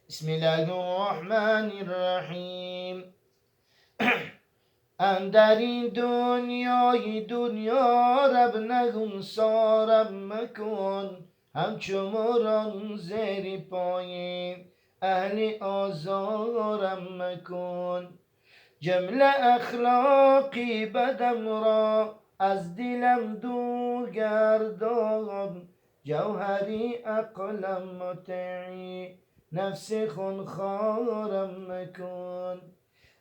بسم الله الرحمن الرحیم. اندر این دنیا رب نگونسارم مکن، همچو موران زیر پای اهل آزارم مکن. جمله اخلاقی بدم را از دلم دور گردان، جوهری عقلم مطیعی نفس خونخوارم مکن.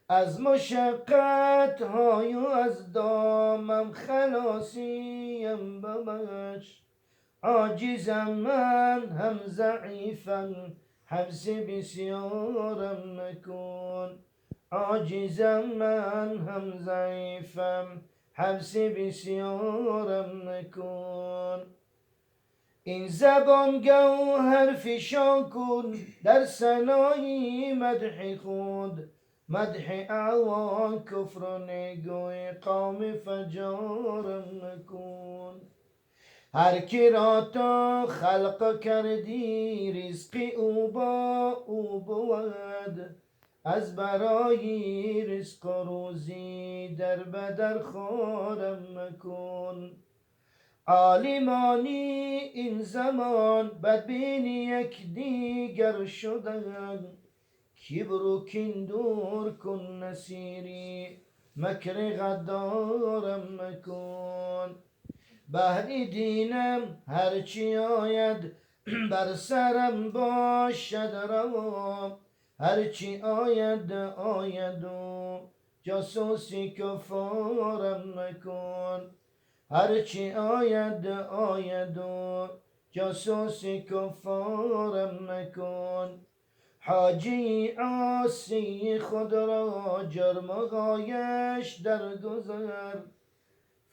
از مشقت های و از دامم خلاصیم ببخش، عاجزم من هم ضعیفم حبس بسیارم مکن. عاجزم من هم ضعیفم حبس بسیارم مکن. این زبان گوهر فشان کن در ثنای مدح خود، مدح اعوان کفر و نیگوی قوم فجارم مکن. هر کی را تو خلق کردی رزق او با او بود، از برای رزق و روزی در بدر خوارم مکن. عالمانی این زمان بدبین یک دیگر شدن، کبر و کین دور کن نصیری مکر غدارم مکن. بهر دینم هرچی آید بر سرم باشد روا، هرچی آید آید و جاسوسی کفارم مکن. هرچی آید آید و جاسوسی کفارم مکن. حاجی عاصی خود را جرم غایش در گذر،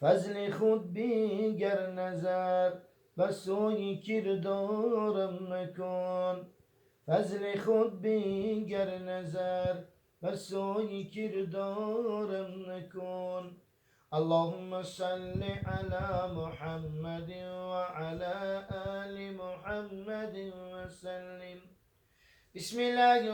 فضل خود بینگر نظر و سوی کردارم مکن. فضل خود بینگر نظر و سوی کردارم مکن. اللهم صل على محمد وعلى آل محمد وسلم. بسم الله